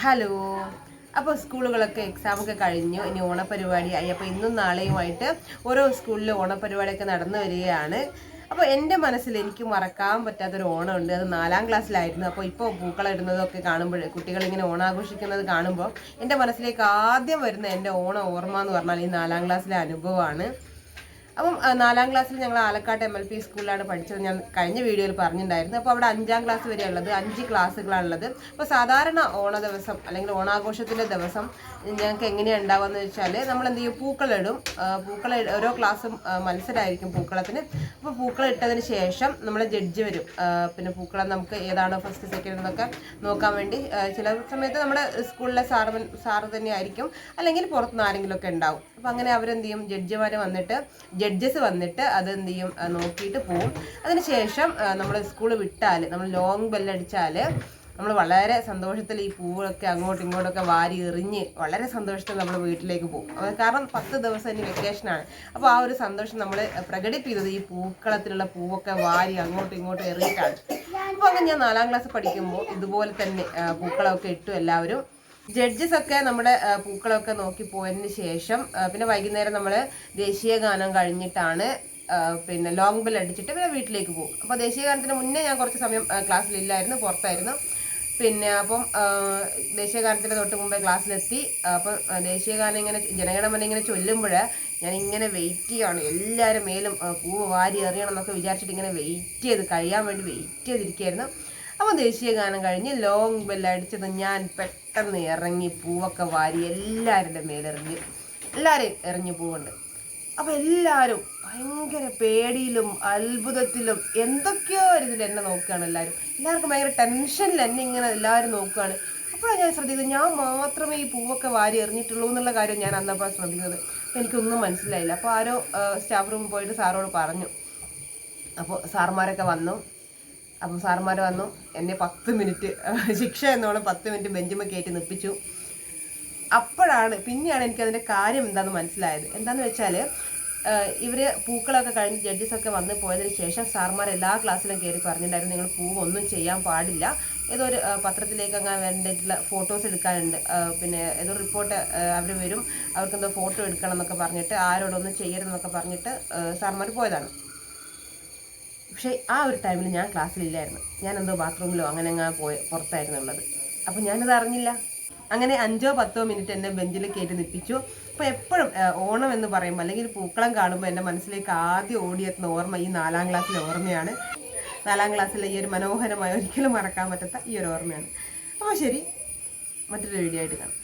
Hello. അപ്പോൾ സ്കൂളുകളൊക്കെ എക്സാമൊക്കെ കഴിഞ്ഞു, ഇനി ഓണപരിപാടിയായി. അപ്പോൾ ഇന്നും നാളെയുമായിട്ട് ഓരോ സ്കൂളിൽ ഓണപരിപാടിയൊക്കെ നടന്നു വരികയാണ്. അപ്പോൾ എൻ്റെ മനസ്സിൽ എനിക്ക് മറക്കാൻ പറ്റാത്തൊരു ഓണമുണ്ട്. അത് 4ാം ക്ലാസ്സിലായിരുന്നു. അപ്പോൾ ഇപ്പോൾ പൂക്കളം ഇടുന്നതൊക്കെ കാണുമ്പോൾ, കുട്ടികളിങ്ങനെ ഓണാഘോഷിക്കുന്നത് കാണുമ്പോൾ എൻ്റെ മനസ്സിലേക്ക് ആദ്യം വരുന്ന എൻ്റെ ഓണ ഓർമ്മ എന്ന് പറഞ്ഞാൽ ഈ 4ാം ക്ലാസ്സിലെ അനുഭവമാണ്. അപ്പം 4ാം ക്ലാസ്സിൽ ഞങ്ങൾ ആലക്കാട് MLP സ്കൂളിലാണ് പഠിച്ചത്. ഞാൻ കഴിഞ്ഞ വീഡിയോയിൽ പറഞ്ഞിട്ടുണ്ടായിരുന്നു. അപ്പോൾ അവിടെ 5ാം ക്ലാസ് വരെയുള്ളത് 5 ക്ലാസ്സുകളാണുള്ളത്. അപ്പോൾ സാധാരണ ഓണ ദിവസം അല്ലെങ്കിൽ ഓണാഘോഷത്തിൻ്റെ ദിവസം ഞങ്ങൾക്ക് എങ്ങനെയാണ് ഉണ്ടാവുകയെന്ന് വെച്ചാൽ, നമ്മൾ എന്ത് ചെയ്യും, പൂക്കളിടും. ഓരോ ക്ലാസ്സും മത്സരമായിരിക്കും പൂക്കളത്തിന്. അപ്പോൾ പൂക്കളം ഇട്ടതിന് ശേഷം നമ്മളെ ജഡ്ജ് വരും. പിന്നെ പൂക്കളം നമുക്ക് ഏതാണോ ഫസ്റ്റ് സെക്കൻഡ് എന്നൊക്കെ നോക്കാൻ വേണ്ടി ചില സമയത്ത് നമ്മുടെ സ്കൂളിലെ സാറ് തന്നെ ആയിരിക്കും, അല്ലെങ്കിൽ പുറത്തുനിന്ന് ആരെങ്കിലുമൊക്കെ ഉണ്ടാവും. അപ്പോൾ അങ്ങനെ അവരെന്ത് ചെയ്യും, ജഡ്ജസ് വന്നിട്ട് അതെന്ത് ചെയ്യും, നോക്കിയിട്ട് പോവും. അതിനുശേഷം നമ്മൾ സ്കൂൾ വിട്ടാൽ, നമ്മൾ ലോങ് ബെല്ലടിച്ചാൽ നമ്മൾ വളരെ സന്തോഷത്തിൽ ഈ പൂവൊക്കെ അങ്ങോട്ടും ഇങ്ങോട്ടൊക്കെ വാരി എറിഞ്ഞ് വളരെ സന്തോഷത്തിൽ നമ്മൾ വീട്ടിലേക്ക് പോകും. കാരണം 10 ദിവസം ഇനി വെക്കേഷനാണ്. അപ്പോൾ ആ ഒരു സന്തോഷം നമ്മൾ പ്രകടിപ്പിക്കുന്നത് ഈ പൂക്കളത്തിലുള്ള പൂവൊക്കെ വാരി അങ്ങോട്ടും ഇങ്ങോട്ടും എറിഞ്ഞിട്ടാണ്. അപ്പോൾ അങ്ങനെ ഞാൻ 4ാം ക്ലാസ് പഠിക്കുമ്പോൾ ഇതുപോലെ തന്നെ പൂക്കളമൊക്കെ ഇട്ടു എല്ലാവരും. ജഡ്ജസ് ഒക്കെ നമ്മുടെ പൂക്കളമൊക്കെ നോക്കി പോയതിന് ശേഷം പിന്നെ വൈകുന്നേരം നമ്മൾ ദേശീയ ഗാനം കഴിഞ്ഞിട്ടാണ് പിന്നെ ലോങ് ബെൽ അടിച്ചിട്ട് പിന്നെ വീട്ടിലേക്ക് പോകും. അപ്പോൾ ദേശീയ ഗാനത്തിന് മുന്നേ ഞാൻ കുറച്ച് സമയം ക്ലാസ്സിലില്ലായിരുന്നു, പുറത്തായിരുന്നു. പിന്നെ അപ്പം ദേശീയ ഗാനത്തിന് തൊട്ട് മുമ്പേ ക്ലാസ്സിലെത്തി. അപ്പം ദേശീയ ഗാനം ഇങ്ങനെ ജനഗണമന ഇങ്ങനെ ചൊല്ലുമ്പോൾ ഞാൻ ഇങ്ങനെ വെയിറ്റ് ചെയ്യുകയാണ്. എല്ലാവരും മേലും പൂവ് വാരി എറിയണം എന്നൊക്കെ വിചാരിച്ചിട്ട് ഇങ്ങനെ കഴിയാൻ വേണ്ടി വെയിറ്റ് ചെയ്തിരിക്കുകയായിരുന്നു. അപ്പോൾ ദേശീയ ഗാനം കഴിഞ്ഞ് ലോങ് ബെല്ലടിച്ചത് ഞാൻ പെട്ടെന്ന് ഇറങ്ങി പൂവൊക്കെ വാരി എല്ലാവരുടെ മേലെറിഞ്ഞ്, എല്ലാവരെയും എറിഞ്ഞ് പൂവുണ്ട്. അപ്പോൾ എല്ലാവരും ഭയങ്കര പേടിയിലും അത്ഭുതത്തിലും എന്തൊക്കെയോ ഇതിൽ എന്നെ നോക്കുകയാണ്. എല്ലാവർക്കും ഭയങ്കര ടെൻഷനിൽ എന്നെ ഇങ്ങനെ എല്ലാവരും നോക്കുകയാണ്. അപ്പോഴാണ് ഞാൻ ശ്രദ്ധിക്കുന്നത്, ഞാൻ മാത്രമേ ഈ പൂവൊക്കെ വാരി എറിഞ്ഞിട്ടുള്ളൂ എന്നുള്ള കാര്യം ഞാൻ അന്നപ്പോൾ ശ്രദ്ധിക്കുന്നത്. അപ്പോൾ എനിക്കൊന്നും മനസ്സിലായില്ല. അപ്പോൾ ആരോ സ്റ്റാഫ് റൂമിൽ പോയിട്ട് സാറോട് പറഞ്ഞു. അപ്പോൾ സാർമാരൊക്കെ വന്നു. അപ്പം സാർമാർ വന്നു, എന്നെ 10 മിനിറ്റ് ശിക്ഷ എന്നോണം 10 മിനിറ്റ് ബെഞ്ചുമ്മ കയറ്റി നിൽപ്പിച്ചു. പിന്നെയാണ് എനിക്കതിൻ്റെ കാര്യം എന്താണെന്ന് മനസ്സിലായത്. എന്താണെന്ന് വെച്ചാൽ, ഇവർ പൂക്കളൊക്കെ കഴിഞ്ഞ് ജഡ്ജസൊക്കെ വന്ന് പോയതിന് ശേഷം സാർമാർ എല്ലാ ക്ലാസ്സിലും കയറി പറഞ്ഞിട്ടുണ്ടായിരുന്നു, നിങ്ങൾ പൂവൊന്നും ചെയ്യാൻ പാടില്ല, ഏതൊരു പത്രത്തിലേക്ക് അങ്ങനെ വേണ്ടിയിട്ടുള്ള ഫോട്ടോസ് എടുക്കാനുണ്ട്, പിന്നെ ഏതോ റിപ്പോർട്ട് അവർ വരും, അവർക്കെന്തോ ഫോട്ടോ എടുക്കണം എന്നൊക്കെ പറഞ്ഞിട്ട് ആരോടൊന്നും ചെയ്യരുതെന്നൊക്കെ പറഞ്ഞിട്ട് സാർമാർ പോയതാണ്. പക്ഷേ ആ ഒരു ടൈമിൽ ഞാൻ ക്ലാസ്സിലില്ലായിരുന്നു. ഞാൻ എന്തോ ബാത്റൂമിലോ അങ്ങനെ പുറത്തായിരുന്നുള്ളത്. അപ്പോൾ ഞാനത് അറിഞ്ഞില്ല. അങ്ങനെ 5 or 10 മിനിറ്റ് എന്നെ ബെഞ്ചിൽ കയറ്റി നിൽപ്പിച്ചു. അപ്പോൾ എപ്പോഴും ഓണം എന്ന് പറയുമ്പോൾ അല്ലെങ്കിൽ പൂക്കളം കാണുമ്പോൾ എൻ്റെ മനസ്സിലേക്ക് ആദ്യം ഓടിയെത്തുന്ന ഓർമ്മ ഈ 4ാം ക്ലാസ്സിലെ ഓർമ്മയാണ്. 4ാം ക്ലാസ്സിലെ ഈ ഒരു മനോഹരമായ, ഒരിക്കലും മറക്കാൻ പറ്റാത്ത ഈ ഒരു ഓർമ്മയാണ്. അപ്പോൾ ശരി, മറ്റൊരു വീഡിയോ ആയിട്ട് കാണാം.